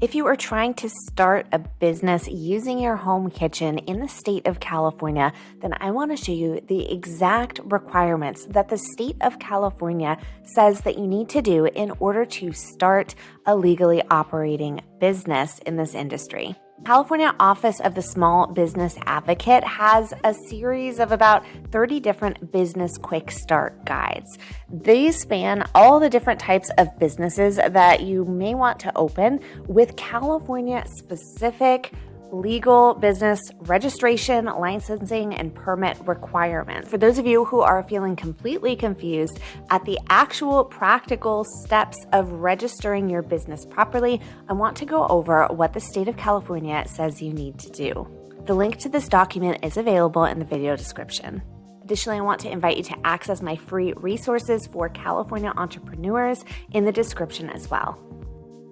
If you are trying to start a business using your home kitchen in the state of California, then I want to show you the exact requirements that the state of California says that you need to do in order to start a legally operating business in this industry. California Office of the Small Business Advocate has a series of about 30 different business quick start guides. These span all the different types of businesses that you may want to open with California-specific legal business registration, licensing, and permit requirements. For those of you who are feeling completely confused at the actual practical steps of registering your business properly, I want to go over what the state of California says you need to do. The link to this document is available in the video description. Additionally, I want to invite you to access my free resources for California entrepreneurs in the description as well.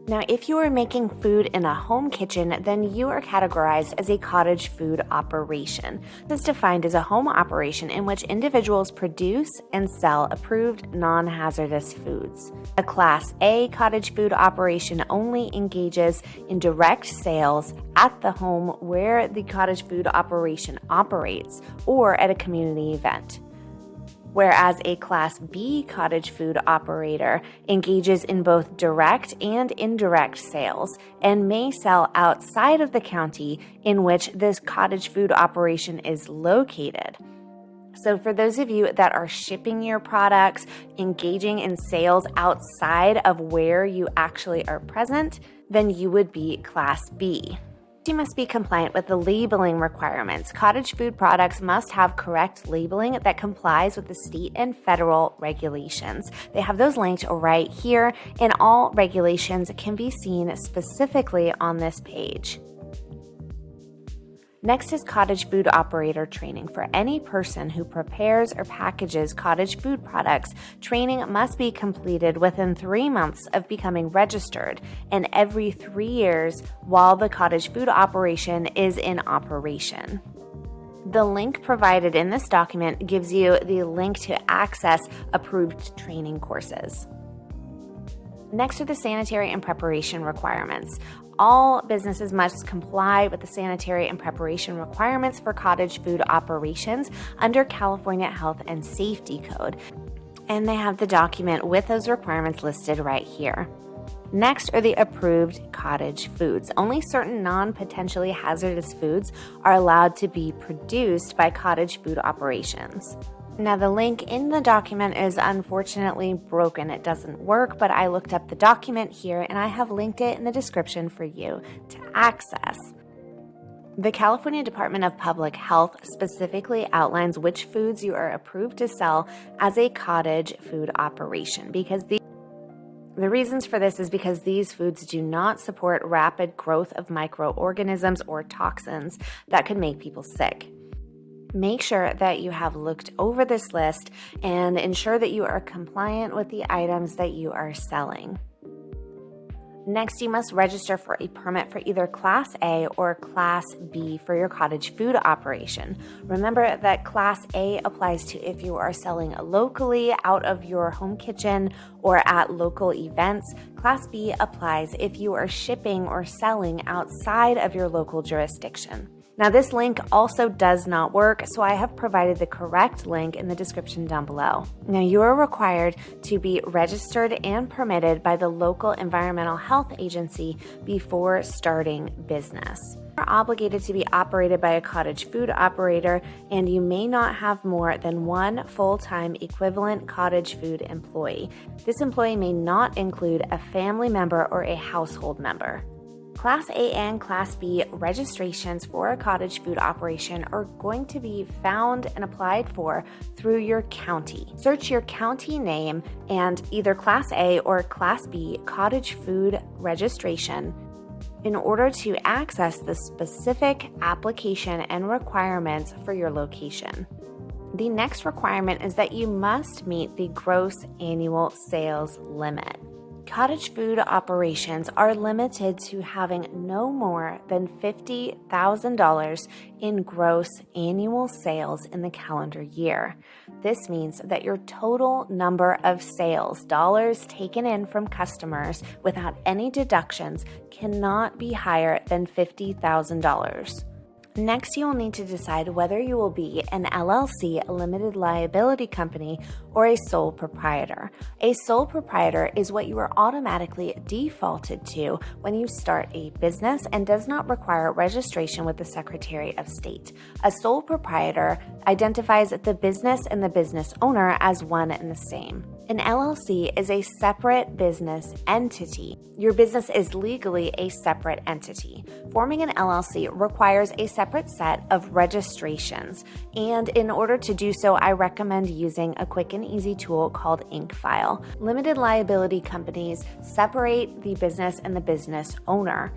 Now, if you are making food in a home kitchen, then you are categorized as a cottage food operation. This is defined as a home operation in which individuals produce and sell approved non-hazardous foods. A Class A cottage food operation only engages in direct sales at the home where the cottage food operation operates or at a community event. Whereas a Class B cottage food operator engages in both direct and indirect sales and may sell outside of the county in which this cottage food operation is located. So for those of you that are shipping your products, engaging in sales outside of where you actually are present, then you would be Class B. You must be compliant with the labeling requirements. Cottage food products must have correct labeling that complies with the state and federal regulations. They have those linked right here, and all regulations can be seen specifically on this page. Next is cottage food operator training. For any person who prepares or packages cottage food products, training must be completed within 3 months of becoming registered and every 3 years while the cottage food operation is in operation. The link provided in this document gives you the link to access approved training courses. Next are the sanitary and preparation requirements. All businesses must comply with the sanitary and preparation requirements for cottage food operations under California Health and Safety Code. And they have the document with those requirements listed right here. Next are the approved cottage foods. Only certain non-potentially hazardous foods are allowed to be produced by cottage food operations. Now, the link in the document is unfortunately broken. It doesn't work, but I looked up the document here and I have linked it in the description for you to access. The California Department of Public Health specifically outlines which foods you are approved to sell as a cottage food operation because the reasons for this is because these foods do not support rapid growth of microorganisms or toxins that could make people sick. Make sure that you have looked over this list and ensure that you are compliant with the items that you are selling. Next, you must register for a permit for either Class A or Class B for your cottage food operation. Remember that Class A applies to if you are selling locally out of your home kitchen or at local events. Class B applies if you are shipping or selling outside of your local jurisdiction. Now, this link also does not work, so I have provided the correct link in the description down below. Now, you are required to be registered and permitted by the local environmental health agency before starting business. You are obligated to be operated by a cottage food operator, and you may not have more than one full-time equivalent cottage food employee. This employee may not include a family member or a household member. Class A and Class B registrations for a cottage food operation are going to be found and applied for through your county. Search your county name and either Class A or Class B cottage food registration in order to access the specific application and requirements for your location. The next requirement is that you must meet the gross annual sales limit. Cottage food operations are limited to having no more than $50,000 in gross annual sales in the calendar year. This means that your total number of sales dollars taken in from customers without any deductions cannot be higher than $50,000. Next, you will need to decide whether you will be an LLC, a limited liability company, or a sole proprietor. A sole proprietor is what you are automatically defaulted to when you start a business and does not require registration with the Secretary of State. A sole proprietor identifies the business and the business owner as one and the same. An LLC is a separate business entity. Your business is legally a separate entity. Forming an LLC requires a separate set of registrations, and in order to do so, I recommend using a quick and easy tool called INCFILE. Limited liability companies separate the business and the business owner.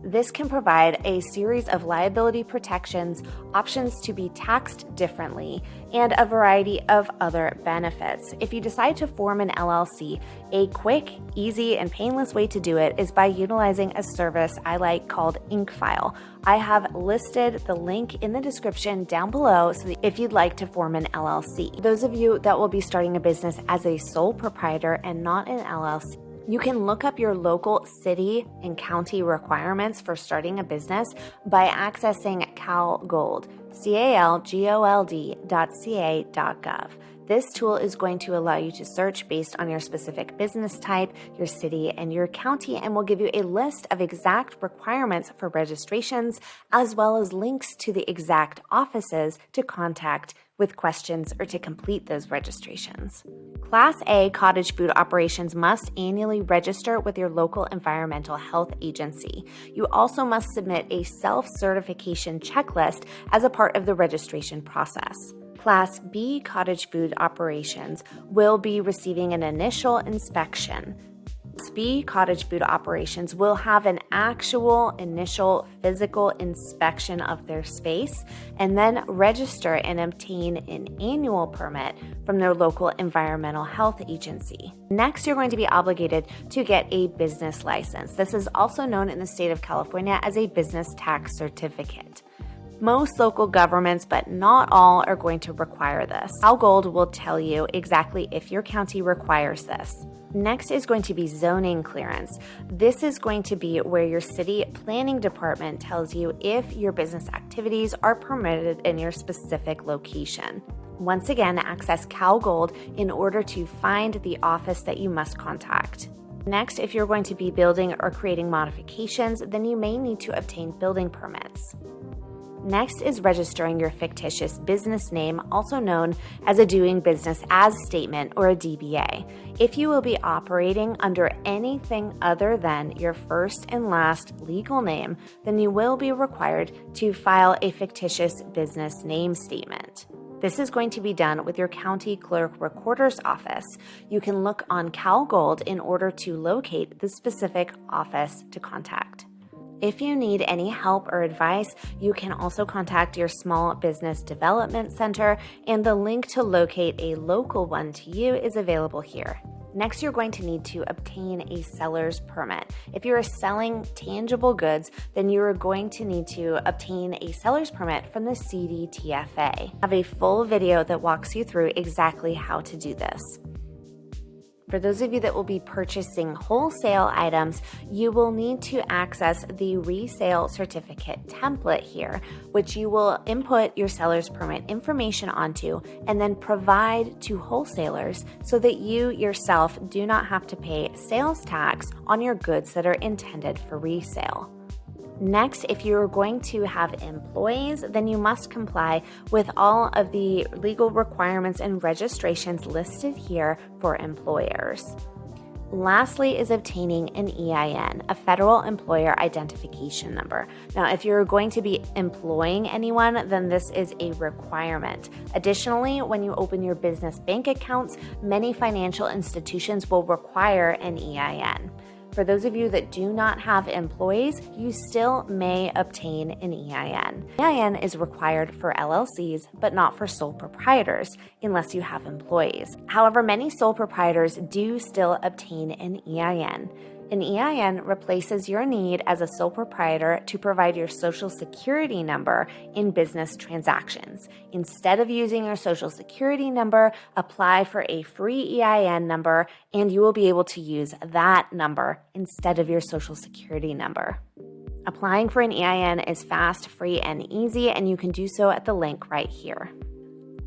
This can provide a series of liability protections, options to be taxed differently, and a variety of other benefits. If you decide to form an LLC, a quick, easy, and painless way to do it is by utilizing a service I like called INCFILE. I have listed the link in the description down below so that if you'd like to form an LLC. Those of you that will be starting a business as a sole proprietor and not an LLC, you can look up your local city and county requirements for starting a business by accessing CalGold, calgold.ca.gov. This tool is going to allow you to search based on your specific business type, your city, and your county, and will give you a list of exact requirements for registrations, as well as links to the exact offices to contact with questions or to complete those registrations. Class A cottage food operations must annually register with your local environmental health agency. You also must submit a self-certification checklist as a part of the registration process. Class B cottage food operations will be receiving an initial inspection. Class B cottage food operations will have an actual initial physical inspection of their space and then register and obtain an annual permit from their local environmental health agency. Next, you're going to be obligated to get a business license. This is also known in the state of California as a business tax certificate. Most local governments, but not all, are going to require this. CalGold will tell you exactly if your county requires this. Next is going to be zoning clearance. This is going to be where your city planning department tells you if your business activities are permitted in your specific location. Once again, access CalGold in order to find the office that you must contact. Next, if you're going to be building or creating modifications, then you may need to obtain building permits. Next is registering your fictitious business name, also known as a doing business as statement or a DBA. If you will be operating under anything other than your first and last legal name, then you will be required to file a fictitious business name statement. This is going to be done with your county clerk recorder's office. You can look on CalGold in order to locate the specific office to contact. If you need any help or advice, you can also contact your Small Business Development Center, and the link to locate a local one to you is available here. Next, you're going to need to obtain a seller's permit. If you're selling tangible goods, then you're going to need to obtain a seller's permit from the CDTFA. I have a full video that walks you through exactly how to do this. For those of you that will be purchasing wholesale items, you will need to access the resale certificate template here, which you will input your seller's permit information onto and then provide to wholesalers so that you yourself do not have to pay sales tax on your goods that are intended for resale. Next, if you're going to have employees, then you must comply with all of the legal requirements and registrations listed here for employers. Lastly is obtaining an EIN, a federal employer identification number. Now, if you're going to be employing anyone, then this is a requirement. Additionally, when you open your business bank accounts, many financial institutions will require an EIN. For those of you that do not have employees, you still may obtain an EIN. EIN is required for LLCs, but not for sole proprietors unless you have employees. However, many sole proprietors do still obtain an EIN. An EIN replaces your need as a sole proprietor to provide your Social Security number in business transactions. Instead of using your Social Security number, apply for a free EIN number, and you will be able to use that number instead of your Social Security number. Applying for an EIN is fast, free, and easy, and you can do so at the link right here.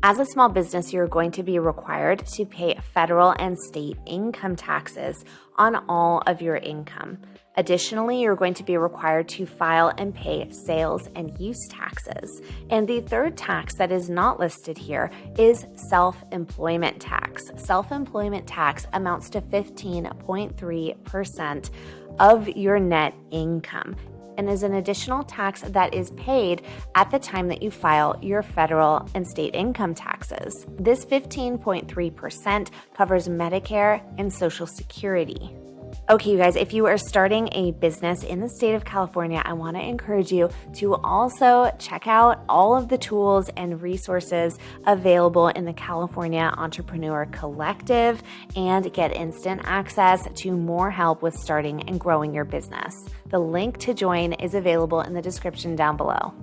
As a small business, you're going to be required to pay federal and state income taxes on all of your income. Additionally, you're going to be required to file and pay sales and use taxes. And the third tax that is not listed here is self-employment tax. Self-employment tax amounts to 15.3% of your net income, and is an additional tax that is paid at the time that you file your federal and state income taxes. This 15.3% covers Medicare and Social Security. Okay, you guys, if you are starting a business in the state of California, I want to encourage you to also check out all of the tools and resources available in the California Entrepreneur Collective and get instant access to more help with starting and growing your business. The link to join is available in the description down below.